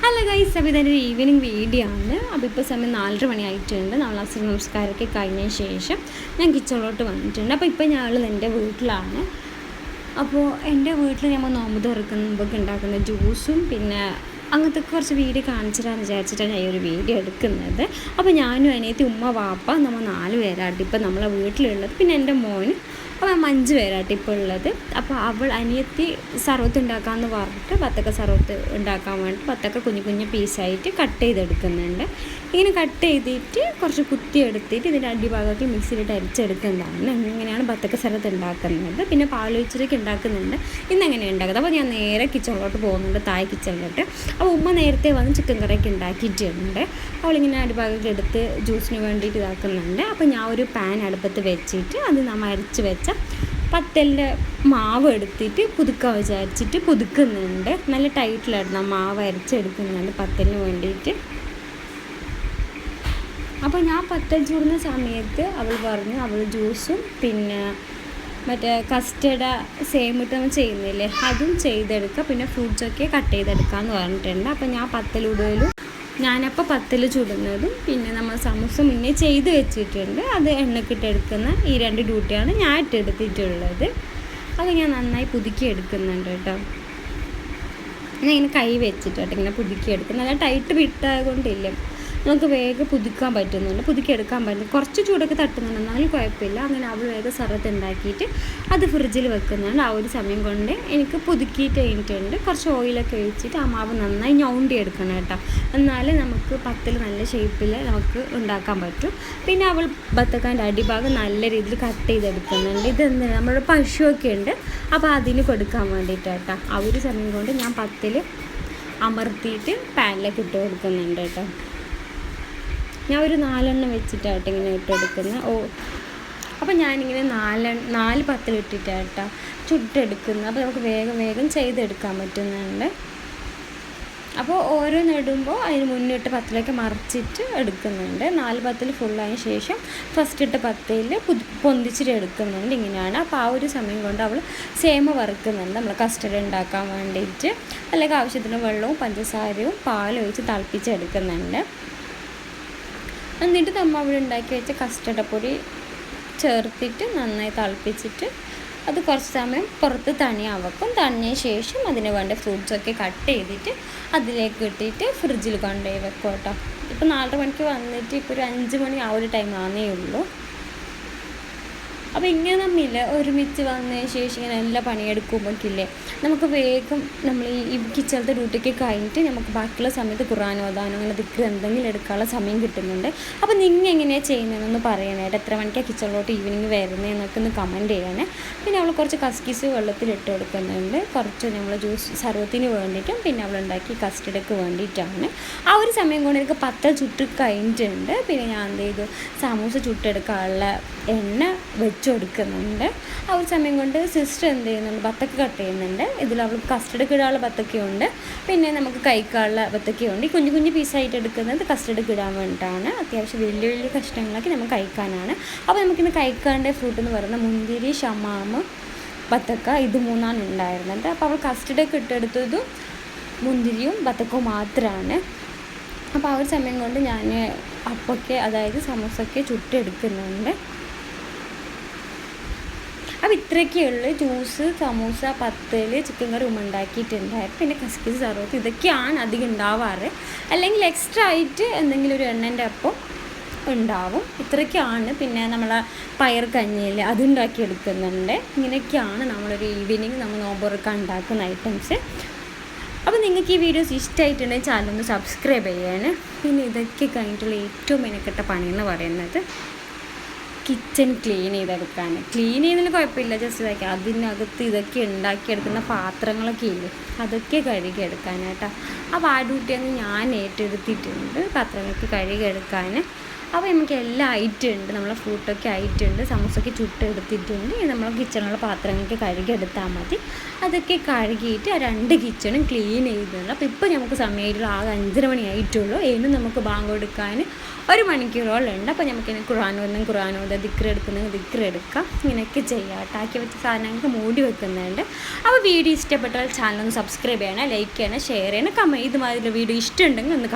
Hello guys, അപ്പോൾ ഇതൊരു evening video ആണ്. അപ്പോൾ ഇപ്പോൾ സമയം 4:30 മണിയായിട്ടുണ്ട്. നമ്മൾ അസുര നമസ്കാരമൊക്കെ കഴിഞ്ഞതിന് ശേഷം ഞാൻ കിച്ചണിലോട്ട് വന്നിട്ടുണ്ട്. അപ്പോൾ ഇപ്പോൾ ഞാനുള്ളത് എൻ്റെ വീട്ടിലാണ്. അപ്പോൾ എൻ്റെ വീട്ടിൽ നമ്മൾ നോമ്പ് തുറക്കുന്ന മുമ്പൊക്കെ ഉണ്ടാക്കുന്ന ജ്യൂസും പിന്നെ അങ്ങനത്തെ കുറച്ച് വീഡിയോ കാണിച്ചിട്ടാന്ന് വിചാരിച്ചിട്ടാണ് ഞാൻ ഈ ഒരു വീഡിയോ എടുക്കുന്നത്. അപ്പോൾ ഞാനും അനിയത്തി, ഉമ്മ, വാപ്പ, നമ്മൾ 4 പേരായിട്ട് ഇപ്പോൾ നമ്മളെ വീട്ടിലുള്ളത്. പിന്നെ എൻ്റെ മോന്, അപ്പോൾ 5 പേരായിട്ട് ഇപ്പോൾ ഉള്ളത്. അപ്പോൾ അനിയത്തി സർവത്ത് ഉണ്ടാക്കാമെന്ന് പറഞ്ഞിട്ട് ബത്തക്ക സർവത്ത് ഉണ്ടാക്കാൻ വേണ്ടി ബത്തക്ക കുഞ്ഞു കുഞ്ഞു പീസായിട്ട് കട്ട് ചെയ്തെടുക്കുന്നുണ്ട്. ഇങ്ങനെ കട്ട് ചെയ്തിട്ട് കുറച്ച് കുത്തി എടുത്തിട്ട് ഇതിൻ്റെ അടിഭാഗത്ത് മിക്സിയിലിട്ട് അരിച്ചെടുക്കുന്നതാണ്. ഇങ്ങനെയാണ് ബത്തക്ക സർവത്ത് ഉണ്ടാക്കുന്നത്. പിന്നെ പാലൊഴിച്ചിട്ടൊക്കെ ഉണ്ടാക്കുന്നുണ്ട്. ഇന്നെങ്ങനെയാണ് ഉണ്ടാക്കുന്നത്? അപ്പോൾ ഞാൻ നേരെ കിച്ചണിലോട്ട് പോകുന്നുണ്ട്, താഴെ കിച്ചണിലോട്ട്. അപ്പോൾ ഉമ്മ നേരത്തെ വന്ന് ചിക്കൻ കറിയൊക്കെ ഉണ്ടാക്കിയിട്ടുണ്ട്. അവളിങ്ങനെ അടിഭാഗത്ത് എടുത്ത് ജ്യൂസിന് വേണ്ടിയിട്ട് ഇതാക്കുന്നുണ്ട്. അപ്പോൾ ഞാൻ ഒരു പാൻ അടുപ്പത്ത് വെച്ചിട്ട് അത് നമ്മൾ അരച്ച് വെച്ച പത്തലിൻ്റെ മാവ് എടുത്തിട്ട് പുതുക്കാൻ വിചാരിച്ചിട്ട് പുതുക്കുന്നുണ്ട്. നല്ല ടൈറ്റിലായിരുന്നു ആ മാവ് അരച്ചെടുക്കുന്നുണ്ട് പത്തലിന് വേണ്ടിയിട്ട്. അപ്പോൾ ഞാൻ പത്തൽ ചൂടുന്ന സമയത്ത് അവൾ പറഞ്ഞു അവൾ ജ്യൂസും പിന്നെ മറ്റേ കസ്റ്റർഡ് സെയിം ഇട്ട് നമ്മൾ ചെയ്യുന്നില്ലേ അതും ചെയ്തെടുക്കുക, പിന്നെ ഫ്രൂട്ട്സൊക്കെ കട്ട് ചെയ്തെടുക്കാമെന്ന് പറഞ്ഞിട്ടുണ്ട്. അപ്പോൾ ഞാൻ ഞാനപ്പോൾ പത്തൽ ചുടുന്നതും പിന്നെ നമ്മൾ സമൂസ മുന്നേ ചെയ്ത് വെച്ചിട്ടുണ്ട്, അത് എണ്ണക്കിട്ടെടുക്കുന്ന ഈ 2 ഡ്യൂട്ടിയാണ് ഞാൻ ഇട്ടെടുത്തിട്ടുള്ളത്. അത് ഞാൻ നന്നായി പുതുക്കി എടുക്കുന്നുണ്ട് കേട്ടോ. ഞാൻ ഇങ്ങനെ കൈ വെച്ചിട്ട് കേട്ടോ ഇങ്ങനെ പുതുക്കി എടുക്കും. നല്ല ടൈറ്റ് വിട്ടായത് കൊണ്ടില്ല, നമുക്ക് വേഗം പുതുക്കാൻ പറ്റുന്നുണ്ട്, പുതുക്കിയെടുക്കാൻ പറ്റും. കുറച്ച് ചൂടൊക്കെ തട്ടുന്നുണ്ട്, എന്നാലും കുഴപ്പമില്ല. അങ്ങനെ അവൾ വേഗം സർവത്ത് ഉണ്ടാക്കിയിട്ട് അത് ഫ്രിഡ്ജിൽ വെക്കുന്നുണ്ട്. ആ ഒരു സമയം കൊണ്ട് എനിക്ക് പുതുക്കിയിട്ട് കഴിഞ്ഞിട്ടുണ്ട്. കുറച്ച് ഓയിലൊക്കെ ഒഴിച്ചിട്ട് ആ മാവ് നന്നായി ഞൗണ്ടി എടുക്കണം കേട്ടോ, എന്നാലേ നമുക്ക് പത്തിൽ നല്ല ഷേപ്പിൽ നമുക്ക് ഉണ്ടാക്കാൻ പറ്റും. പിന്നെ അവൾ ബത്തക്കാൻ്റെ അടിഭാഗം നല്ല രീതിയിൽ കട്ട് ചെയ്തെടുക്കുന്നുണ്ട്. ഇതെന്താണ് നമ്മുടെ പശുവൊക്കെ ഉണ്ട്, അപ്പോൾ അതിന് കൊടുക്കാൻ വേണ്ടിയിട്ട് കേട്ടോ. ആ ഒരു സമയം കൊണ്ട് ഞാൻ പത്തിൽ അമർത്തിയിട്ട് പാനിലേക്ക് ഇട്ട് കൊടുക്കുന്നുണ്ട് കേട്ടോ. ഞാൻ ഒരു 4 എണ്ണം വെച്ചിട്ടാട്ടോ ഇങ്ങനെ ഇട്ടെടുക്കുന്നത്. അപ്പോൾ ഞാനിങ്ങനെ 4 പത്തലിട്ടിട്ടാട്ടോ ചുട്ടെടുക്കുന്നത്. അപ്പോൾ നമുക്ക് വേഗം ചെയ്തെടുക്കാൻ പറ്റുന്നുണ്ട്. അപ്പോൾ ഓരോന്നിടുമ്പോൾ അതിന് മുന്നിട്ട് പത്തിലേക്ക് മറിച്ചിട്ട് എടുക്കുന്നുണ്ട്. 4 പത്തിൽ ഫുള്ളായതിന് ശേഷം ഫസ്റ്റ് ഇട്ട പത്തയിൽ പൊന്തിച്ചിട്ട് എടുക്കുന്നുണ്ട്. ഇങ്ങനെയാണ്. അപ്പോൾ ആ ഒരു സമയം കൊണ്ട് അവൾ സേമ വറുക്കുന്നുണ്ട് നമ്മൾ കസ്റ്റർഡ് ഉണ്ടാക്കാൻ വേണ്ടിയിട്ട്. അല്ലെങ്കിൽ ആവശ്യത്തിന് വെള്ളവും പഞ്ചസാരയും പാലും ഒഴിച്ച് തിളപ്പിച്ചെടുക്കുന്നുണ്ട്. എന്നിട്ട് നമ്മൾ അവിടെ ഉണ്ടാക്കി വെച്ച കസ്റ്റർഡ് പൊടി ചേർത്തിട്ട് നന്നായി തിളപ്പിച്ചിട്ട് അത് കുറച്ച് സമയം പുറത്ത് തണിയാൻ വെക്കും. തണിഞ്ഞ ശേഷം അതിന് വേണ്ട ഫ്രൂട്ട്സൊക്കെ കട്ട് ചെയ്തിട്ട് അതിലേക്ക് ഇട്ടിട്ട് ഫ്രിഡ്ജിൽ കൊണ്ടുപോയി വെക്കും കേട്ടോ. ഇപ്പോൾ 4:30 മണിക്ക് വന്നിട്ട് ഇപ്പോൾ ഒരു 5 മണി ആ ഒരു ടൈം ആണേ ഉള്ളൂ. അപ്പോൾ ഇങ്ങനെ നമ്മില്ല ഒരുമിച്ച് വന്നതിന് ശേഷം ഇങ്ങനെ എല്ലാ പണിയെടുക്കുമ്പോഴേക്കില്ലേ നമുക്ക് വേഗം നമ്മൾ ഈ കിച്ചണത്തെ ഡ്യൂട്ടിക്ക് കഴിഞ്ഞിട്ട് നമുക്ക് ബാക്കിയുള്ള സമയത്ത് ഖുർആൻ ഓതാനോ അങ്ങനെ ദിക്ർ എന്തെങ്കിലും എടുക്കാനുള്ള സമയം കിട്ടുന്നുണ്ട്. അപ്പോൾ നിങ്ങൾ എങ്ങനെയാണ് ചെയ്യുന്നതെന്നൊന്ന് പറയണേട്ട്, എത്ര മണിക്കാണ് കിച്ചണിലോട്ട് ഈവനിങ് വരുന്നതെന്നൊക്കെ ഒന്ന് കമൻറ്റ് ചെയ്യണേ. പിന്നെ അവൾ കുറച്ച് കസ്കിസ് വെള്ളത്തിലിട്ട് കൊടുക്കുന്നുണ്ട്, കുറച്ച് നമ്മൾ ജ്യൂസ് സർവത്തിന് വേണ്ടിയിട്ടും പിന്നെ അവളുണ്ടാക്കി കസ്റ്റർഡക്ക് വേണ്ടിയിട്ടാണ്. ആ ഒരു സമയം കൊണ്ട് എനിക്ക് പത്തൽ ചുട്ട് കഴിഞ്ഞിട്ടുണ്ട്. പിന്നെ ഞാൻ എന്ത് ചെയ്തു, സമൂസ ചുട്ടെടുക്കാനുള്ള എണ്ണ വെച്ച് കൊടുക്കുന്നുണ്ട്. ആ ഒരു സമയം കൊണ്ട് സിസ്റ്റർ എന്ത് ചെയ്യുന്നുണ്ട്, ബത്തക്ക കട്ട് ചെയ്യുന്നുണ്ട്. ഇതിൽ അവൾ കസ്റ്റർഡ് ഇടാനുള്ള ബത്തക്കയുണ്ട്, പിന്നെ നമുക്ക് കഴിക്കാനുള്ള ബത്തക്കയുണ്ട്. ഈ കുഞ്ഞു കുഞ്ഞു പീസായിട്ട് എടുക്കുന്നത് കസ്റ്റർഡ് ഇടാൻ വേണ്ടിയിട്ടാണ്. അത്യാവശ്യം വലിയ വലിയ കഷ്ണങ്ങളൊക്കെ നമുക്ക് കഴിക്കാനാണ്. അപ്പോൾ നമുക്കിന്ന് കഴിക്കാണ്ട ഫ്രൂട്ട് എന്ന് പറയുന്നത് മുന്തിരി, ഷമാമ്, ബത്തക്ക, ഇത് 3 ഉണ്ടായിരുന്നുണ്ട്. അപ്പോൾ അവൾ കസ്റ്റർഡൊക്കെ ഇട്ടെടുത്തതും മുന്തിരിയും ബത്തക്കവും മാത്രമാണ്. അപ്പോൾ ആ ഒരു സമയം കൊണ്ട് ഞാൻ അപ്പൊക്കെ അതായത് സമൂസൊക്കെ ചുട്ടെടുക്കുന്നുണ്ട്. അപ്പോൾ ഇത്രയൊക്കെയുള്ളൂ. ജ്യൂസ്, സമൂസ, പത്തൽ, ചിക്കൻ കറി ഉണ്ടാക്കിയിട്ടുണ്ടായിരുന്നു. പിന്നെ കസ്കിസ് സർവത്ത് ഇതൊക്കെയാണ് അധികം ഉണ്ടാവാറ്. അല്ലെങ്കിൽ എക്സ്ട്രാ ആയിട്ട് എന്തെങ്കിലും ഒരു എണ്ണൻ്റെ അപ്പം ഉണ്ടാവും. ഇത്രയൊക്കെയാണ്. പിന്നെ നമ്മളെ പയർ കഞ്ഞിയിൽ അതുണ്ടാക്കി എടുക്കുന്നുണ്ട്. ഇങ്ങനെയൊക്കെയാണ് നമ്മളൊരു ഈവനിങ് നമ്മൾ നോമ്പുറക്കാൻ ഉണ്ടാക്കുന്ന ഐറ്റംസ്. അപ്പോൾ നിങ്ങൾക്ക് ഈ വീഡിയോസ് ഇഷ്ടമായിട്ടുണ്ടെങ്കിൽ ചാനലൊന്ന് സബ്സ്ക്രൈബ് ചെയ്യാണ്. പിന്നെ ഇതൊക്കെ കഴിഞ്ഞിട്ടുള്ള ഏറ്റവും മെനക്കെട്ട പണിയെന്ന് പറയുന്നത് കിച്ചൺ ക്ലീൻ ചെയ്തെടുക്കാൻ. ക്ലീൻ ചെയ്യുന്നതിന് കുഴപ്പമില്ല, ജസ്റ്റ് ഇതൊക്കെ അതിനകത്ത് ഇതൊക്കെ ഉണ്ടാക്കിയെടുക്കുന്ന പാത്രങ്ങളൊക്കെ ഇല്ലേ അതൊക്കെ കഴുകിയെടുക്കാനായിട്ടാണ്. അപ്പോൾ ആ ഡ്യൂട്ടിയൊന്ന് ഞാൻ ഏറ്റെടുത്തിട്ടുണ്ട്, പാത്രങ്ങൾക്ക് കഴുകിയെടുക്കാൻ. അപ്പോൾ നമുക്ക് എല്ലാം ആയിട്ടുണ്ട്, നമ്മളെ ഫ്രൂട്ടൊക്കെ ആയിട്ടുണ്ട്, സമൂസൊക്കെ ചുട്ടെടുത്തിട്ടുണ്ട്. ഇനി നമ്മൾ കിച്ചണിലുള്ള പാത്രങ്ങൾക്ക് കഴുകിയെടുത്താൽ മതി. അതൊക്കെ കഴുകിയിട്ട് ആ 2 കിച്ചണും ക്ലീൻ ചെയ്തിട്ടുണ്ട്. അപ്പോൾ ഇപ്പോൾ നമുക്ക് സമയമായിട്ടുള്ള ആകെ 5:30 മണി ആയിട്ടുള്ളൂ. ഇനി നമുക്ക് ബാങ്ക് കൊടുക്കാൻ 1 മണിക്കൂറോളം ഉണ്ട്. അപ്പോൾ നമുക്കിനി ഖുർആൻ ദിക്ർ എടുക്കാം, ഇങ്ങനെയൊക്കെ ചെയ്യാം. ആക്കി വെച്ച സാധനങ്ങൾക്ക് മൂടി വെക്കുന്നുണ്ട്. അപ്പോൾ വീഡിയോ ഇഷ്ടപ്പെട്ടാൽ ചാനൽ ഒന്ന് സബ്സ്ക്രൈബ് ചെയ്യണം, ലൈക്ക് ചെയ്യണം, ഷെയർ ചെയ്യണം, കമൻറ്റ്. ഇതുമാതിരി വീഡിയോ ഇഷ്ടമുണ്ടെങ്കിൽ ഒന്ന്